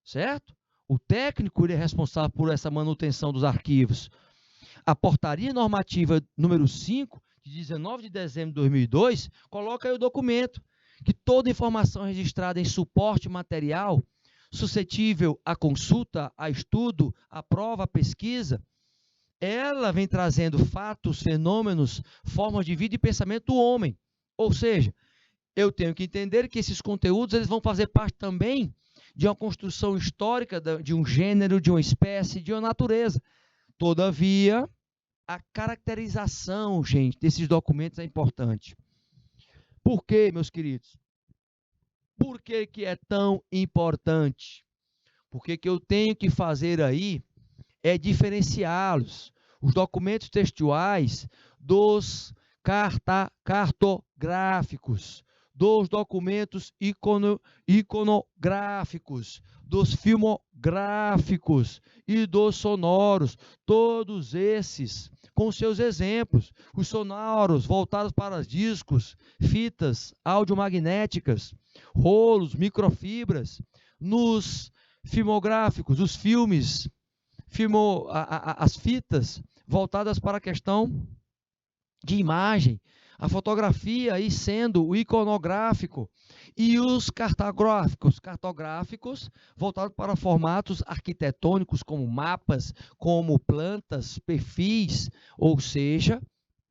certo? O técnico ele é responsável por essa manutenção dos arquivos. A portaria normativa número 5, de 19 de dezembro de 2002, coloca aí o documento, que toda informação registrada em suporte material suscetível à consulta, a estudo, a prova, a pesquisa, ela vem trazendo fatos, fenômenos, formas de vida e pensamento do homem. Ou seja, eu tenho que entender que esses conteúdos eles vão fazer parte também de uma construção histórica de um gênero, de uma espécie, de uma natureza. Todavia, a caracterização, gente, desses documentos é importante. Por quê, meus queridos? Por que que é tão importante? Porque que eu tenho que fazer aí é diferenciá-los, os documentos textuais dos cartográficos, dos documentos iconográficos, dos filmográficos e dos sonoros, todos esses com seus exemplos. Os sonoros voltados para discos, fitas audiomagnéticas, rolos, microfibras, nos filmográficos, os filmes, as fitas voltadas para a questão de imagem, a fotografia aí sendo o iconográfico e os cartográficos voltados para formatos arquitetônicos como mapas, como plantas, perfis, ou seja,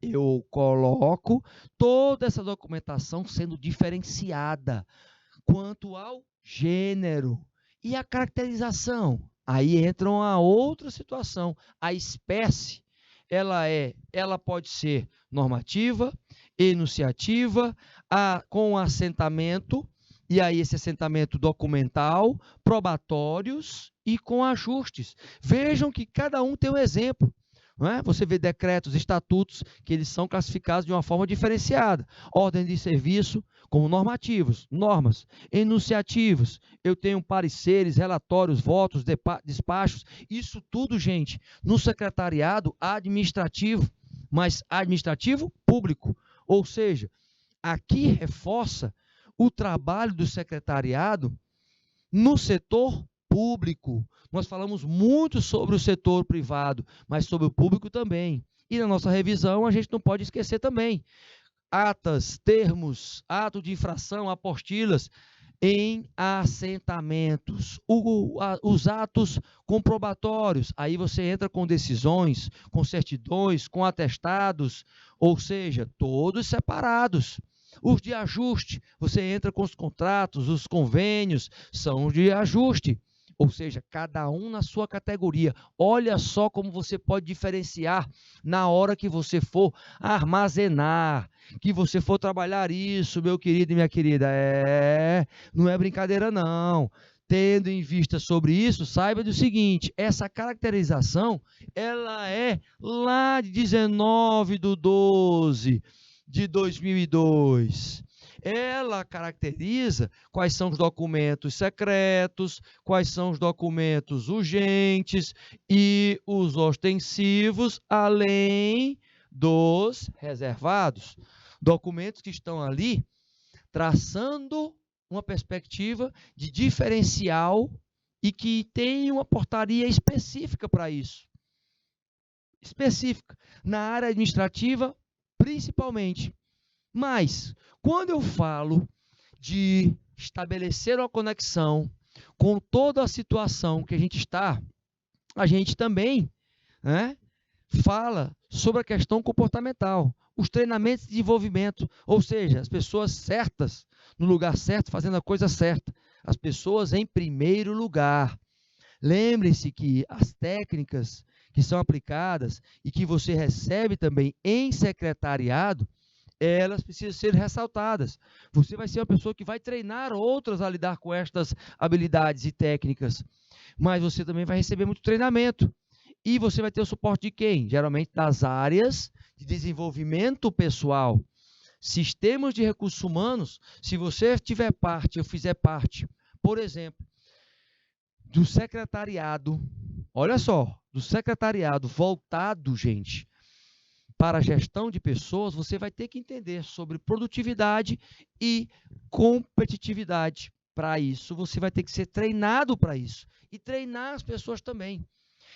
eu coloco toda essa documentação sendo diferenciada quanto ao gênero e a caracterização. Aí entra uma outra situação, a espécie. ela pode ser normativa, enunciativa, com assentamento, e aí esse assentamento documental, probatórios e com ajustes. Vejam que cada um tem um exemplo. Não é? Você vê decretos, estatutos, que eles são classificados de uma forma diferenciada. Ordem de serviço, como normativos, normas, enunciativos. Eu tenho pareceres, relatórios, votos, despachos. Isso tudo, gente, no secretariado administrativo, mas administrativo público. Ou seja, aqui reforça o trabalho do secretariado no setor público. Nós falamos muito sobre o setor privado, mas sobre o público também. E na nossa revisão, a gente não pode esquecer também atas, termos, ato de infração, apostilas em assentamentos, os atos comprobatórios. Aí você entra com decisões, com certidões, com atestados, ou seja, todos separados. Os de ajuste, você entra com os contratos, os convênios, são os de ajuste. Ou seja, cada um na sua categoria. Olha só como você pode diferenciar na hora que você for armazenar, que você for trabalhar isso, meu querido e minha querida. Não é brincadeira não. Tendo em vista sobre isso, saiba do seguinte, essa caracterização, ela é lá de 19/12/2002. Ela caracteriza quais são os documentos secretos, quais são os documentos urgentes e os ostensivos, além dos reservados. Documentos que estão ali traçando uma perspectiva de diferencial e que tem uma portaria específica para isso. Específica. Na área administrativa, principalmente. Mas, quando eu falo de estabelecer uma conexão com toda a situação que a gente está, a gente também, né, fala sobre a questão comportamental, os treinamentos de desenvolvimento, ou seja, as pessoas certas, no lugar certo, fazendo a coisa certa, as pessoas em primeiro lugar. Lembre-se que as técnicas que são aplicadas e que você recebe também em secretariado, elas precisam ser ressaltadas. Você vai ser uma pessoa que vai treinar outras a lidar com estas habilidades e técnicas, mas você também vai receber muito treinamento. E você vai ter o suporte de quem? Geralmente das áreas de desenvolvimento pessoal. Sistemas de recursos humanos, se você tiver parte, eu fizer parte, por exemplo, do secretariado, olha só, do secretariado voltado, gente, para a gestão de pessoas, você vai ter que entender sobre produtividade e competitividade. Para isso, você vai ter que ser treinado para isso e treinar as pessoas também.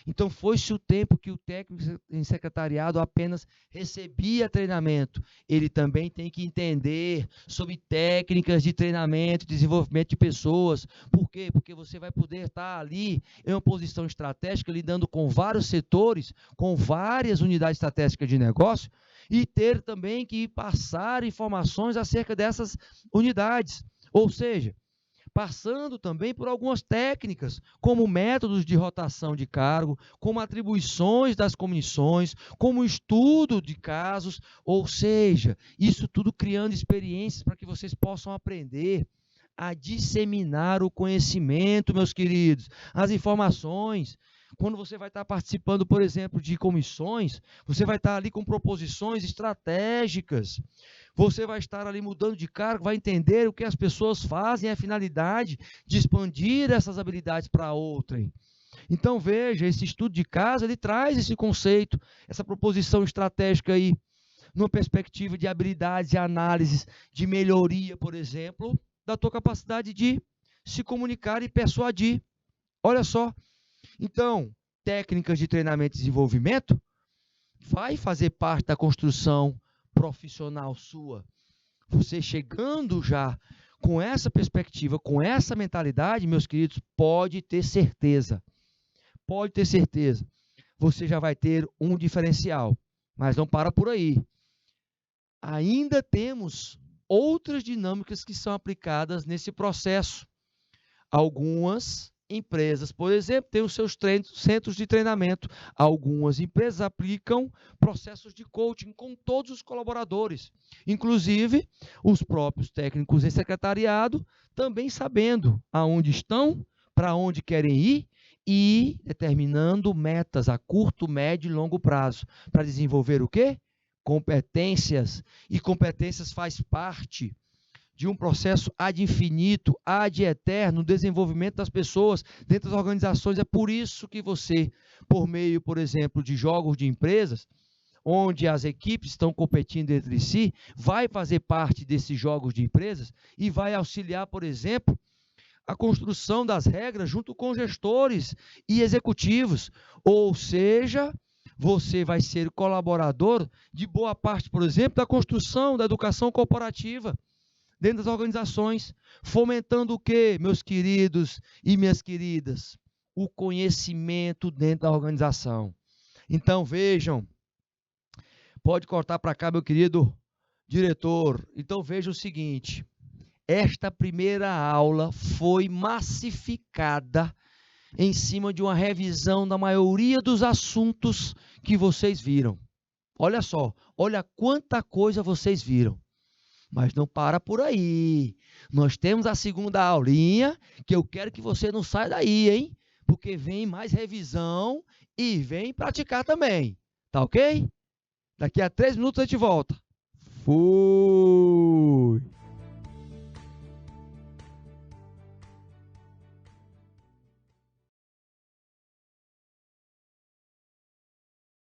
Então, foi-se o tempo que o técnico em secretariado apenas recebia treinamento. Ele também tem que entender sobre técnicas de treinamento e desenvolvimento de pessoas. Por quê? Porque você vai poder estar ali em uma posição estratégica, lidando com vários setores, com várias unidades estratégicas de negócio, e ter também que passar informações acerca dessas unidades. Ou seja, passando também por algumas técnicas, como métodos de rotação de cargo, como atribuições das comissões, como estudo de casos, ou seja, isso tudo criando experiências para que vocês possam aprender a disseminar o conhecimento, meus queridos, as informações. Quando você vai estar participando, por exemplo, de comissões, você vai estar ali com proposições estratégicas. Você vai estar ali mudando de cargo, vai entender o que as pessoas fazem, a finalidade de expandir essas habilidades para outrem. Então, veja, esse estudo de caso, ele traz esse conceito, essa proposição estratégica aí, numa perspectiva de habilidades e análises de melhoria, por exemplo, da tua capacidade de se comunicar e persuadir. Olha só. Então, técnicas de treinamento e desenvolvimento vai fazer parte da construção profissional sua. Você chegando já com essa perspectiva, com essa mentalidade, meus queridos, pode ter certeza, você já vai ter um diferencial. Mas não para por aí. Ainda temos outras dinâmicas que são aplicadas nesse processo. Algumas empresas, por exemplo, têm os seus centros de treinamento. Algumas empresas aplicam processos de coaching com todos os colaboradores, inclusive os próprios técnicos em secretariado, também sabendo aonde estão, para onde querem ir e determinando metas a curto, médio e longo prazo, para desenvolver o quê? Competências. E competências faz parte de um processo ad infinito, ad eterno, desenvolvimento das pessoas dentro das organizações. É por isso que você, por meio, por exemplo, de jogos de empresas, onde as equipes estão competindo entre si, vai fazer parte desses jogos de empresas e vai auxiliar, por exemplo, a construção das regras junto com gestores e executivos. Ou seja, você vai ser colaborador de boa parte, por exemplo, da construção da educação corporativa dentro das organizações, fomentando o quê, meus queridos e minhas queridas? O conhecimento dentro da organização. Então, vejam, pode cortar para cá, meu querido diretor. Então, veja o seguinte, esta primeira aula foi massificada em cima de uma revisão da maioria dos assuntos que vocês viram. Olha só, olha quanta coisa vocês viram. Mas não para por aí. Nós temos a segunda aulinha, que eu quero que você não saia daí, hein? Porque vem mais revisão e vem praticar também. Tá ok? Daqui a 3 minutos a gente volta. Fui!